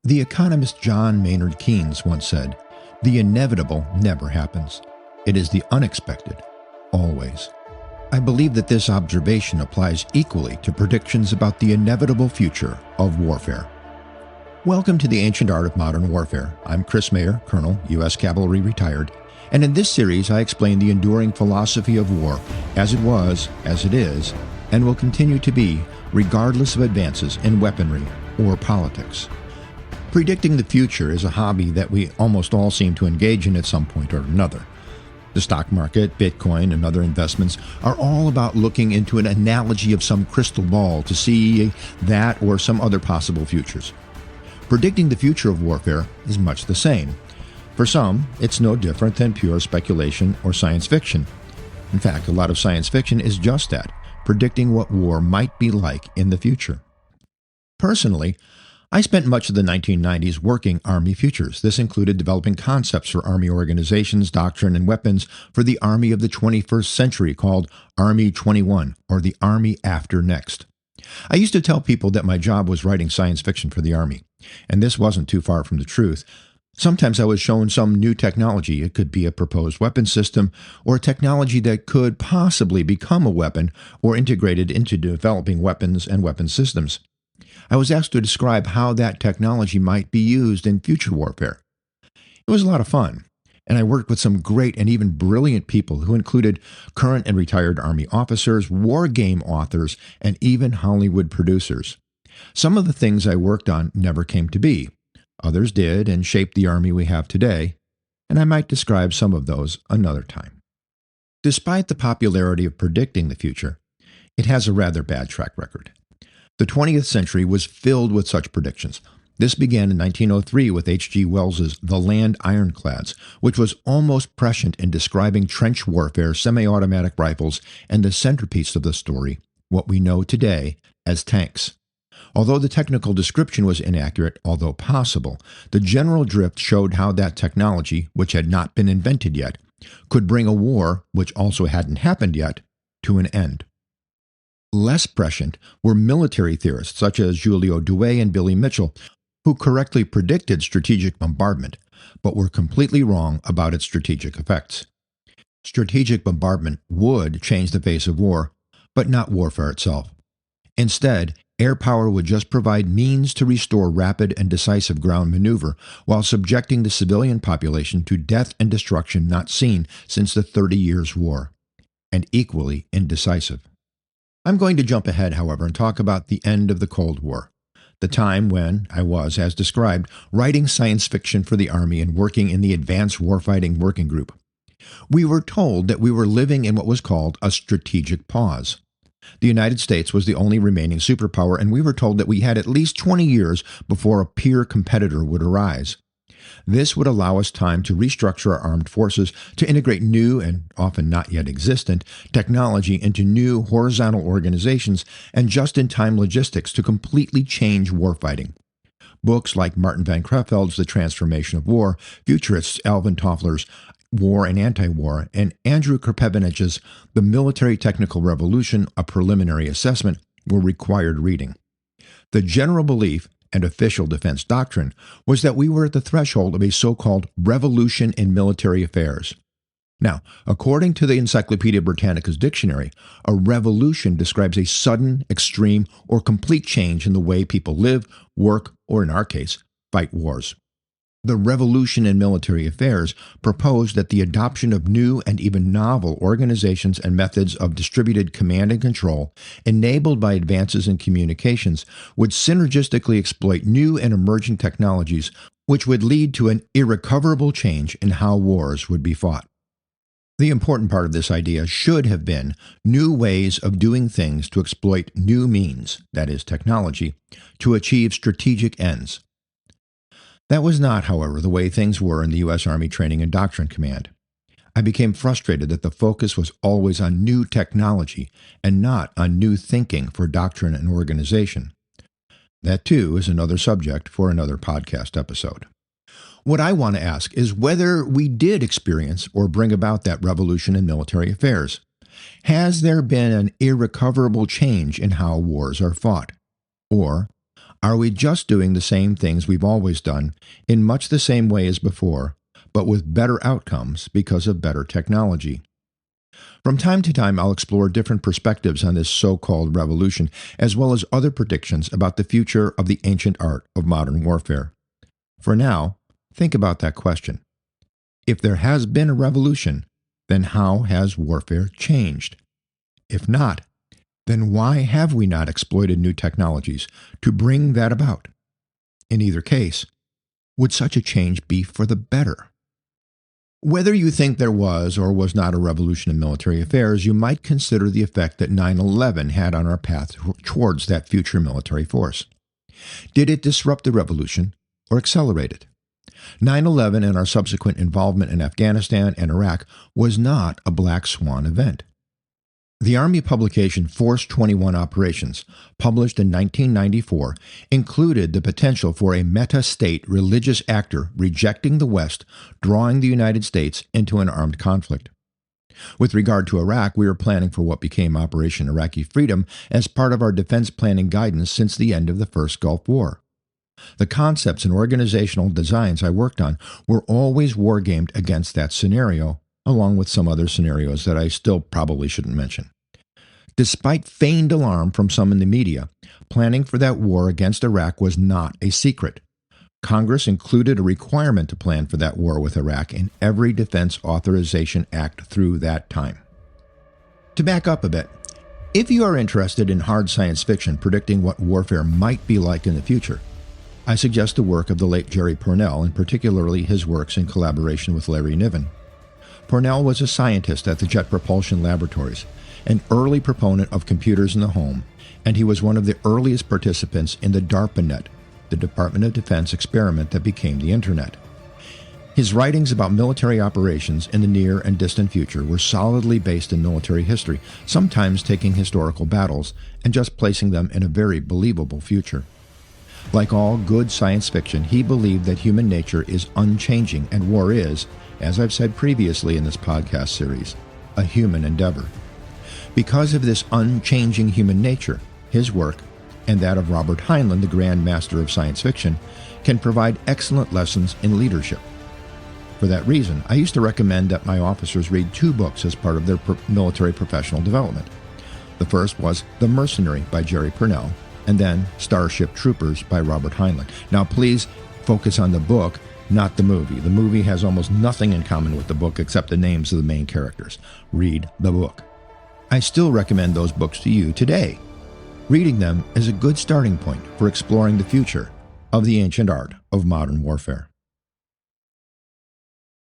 The economist John Maynard Keynes once said, "The inevitable never happens. It is the unexpected, always." I believe that this observation applies equally to predictions about the inevitable future of warfare. Welcome to the Ancient Art of Modern Warfare. I'm Chris Mayer, Colonel, U.S. Cavalry retired, and in this series I explain the enduring philosophy of war as it was, as it is, and will continue to be, regardless of advances in weaponry or politics. Predicting the future is a hobby that we almost all seem to engage in at some point or another. The stock market, Bitcoin, and other investments are all about looking into an analogy of some crystal ball to see that or some other possible futures. Predicting the future of warfare is much the same. For some, it's no different than pure speculation or science fiction. In fact, a lot of science fiction is just that, predicting what war might be like in the future. Personally, I spent much of the 1990s working Army futures. This included developing concepts for Army organizations, doctrine, and weapons for the Army of the 21st century called Army 21, or the Army After Next. I used to tell people that my job was writing science fiction for the Army, and this wasn't too far from the truth. Sometimes I was shown some new technology. It could be a proposed weapon system, or a technology that could possibly become a weapon or integrated into developing weapons and weapon systems. I was asked to describe how that technology might be used in future warfare. It was a lot of fun, and I worked with some great and even brilliant people who included current and retired Army officers, war game authors, and even Hollywood producers. Some of the things I worked on never came to be. Others did and shaped the Army we have today, and I might describe some of those another time. Despite the popularity of predicting the future, it has a rather bad track record. The 20th century was filled with such predictions. This began in 1903 with H.G. Wells's The Land Ironclads, which was almost prescient in describing trench warfare, semi-automatic rifles, and the centerpiece of the story, what we know today as tanks. Although the technical description was inaccurate, although possible, the general drift showed how that technology, which had not been invented yet, could bring a war, which also hadn't happened yet, to an end. Less prescient were military theorists such as Julio Douay and Billy Mitchell, who correctly predicted strategic bombardment, but were completely wrong about its strategic effects. Strategic bombardment would change the face of war, but not warfare itself. Instead, air power would just provide means to restore rapid and decisive ground maneuver while subjecting the civilian population to death and destruction not seen since the 30 Years' War, and equally indecisive. I'm going to jump ahead, however, and talk about the end of the Cold War, the time when I was, as described, writing science fiction for the Army and working in the Advanced Warfighting Working Group. We were told that we were living in what was called a strategic pause. The United States was the only remaining superpower, and we were told that we had at least 20 years before a peer competitor would arise. This would allow us time to restructure our armed forces, to integrate new and often not yet existent technology into new horizontal organizations, and just-in-time logistics to completely change warfighting. Books like Martin van Creveld's The Transformation of War, futurists Alvin Toffler's War and Anti-War, and Andrew Krepevenich's The Military Technical Revolution, A Preliminary Assessment were required reading. The general belief and official defense doctrine was that we were at the threshold of a so-called revolution in military affairs. Now, according to the Encyclopedia Britannica's dictionary, a revolution describes a sudden, extreme, or complete change in the way people live, work, or in our case, fight wars. The revolution in military affairs proposed that the adoption of new and even novel organizations and methods of distributed command and control, enabled by advances in communications, would synergistically exploit new and emerging technologies, which would lead to an irrecoverable change in how wars would be fought. The important part of this idea should have been new ways of doing things to exploit new means, that is, technology, to achieve strategic ends. That was not, however, the way things were in the U.S. Army Training and Doctrine Command. I became frustrated that the focus was always on new technology and not on new thinking for doctrine and organization. That, too, is another subject for another podcast episode. What I want to ask is whether we did experience or bring about that revolution in military affairs. Has there been an irrecoverable change in how wars are fought? Or Are we just doing the same things we've always done in much the same way as before, but with better outcomes because of better technology? From time to time, I'll explore different perspectives on this so-called revolution, as well as other predictions about the future of the ancient art of modern warfare. For now, think about that question. If there has been a revolution, then how has warfare changed? If not, then why have we not exploited new technologies to bring that about? In either case, would such a change be for the better? Whether you think there was or was not a revolution in military affairs, you might consider the effect that 9/11 had on our path towards that future military force. Did it disrupt the revolution or accelerate it? 9/11 and our subsequent involvement in Afghanistan and Iraq was not a black swan event. The Army publication Force 21 Operations, published in 1994, included the potential for a meta-state religious actor rejecting the West, drawing the United States into an armed conflict. With regard to Iraq, we were planning for what became Operation Iraqi Freedom as part of our defense planning guidance since the end of the First Gulf War. The concepts and organizational designs I worked on were always wargamed against that scenario, along with some other scenarios that I still probably shouldn't mention. Despite feigned alarm from some in the media, planning for that war against Iraq was not a secret. Congress included a requirement to plan for that war with Iraq in every Defense Authorization Act through that time. To back up a bit, if you are interested in hard science fiction predicting what warfare might be like in the future, I suggest the work of the late Jerry Pournelle, and particularly his works in collaboration with Larry Niven. Pournelle was a scientist at the Jet Propulsion Laboratories, an early proponent of computers in the home, and he was one of the earliest participants in the DARPANET, the Department of Defense experiment that became the Internet. His writings about military operations in the near and distant future were solidly based in military history, sometimes taking historical battles and just placing them in a very believable future. Like all good science fiction, he believed that human nature is unchanging and war is, as I've said previously in this podcast series, a human endeavor. Because of this unchanging human nature, his work, and that of Robert Heinlein, the Grand Master of Science Fiction, can provide excellent lessons in leadership. For that reason, I used to recommend that my officers read 2 books as part of their military professional development. The first was The Mercenary by Jerry Pournelle, and then Starship Troopers by Robert Heinlein. Now please focus on the book, not the movie. The movie has almost nothing in common with the book except the names of the main characters. Read the book. I still recommend those books to you today. Reading them is a good starting point for exploring the future of the ancient art of modern warfare.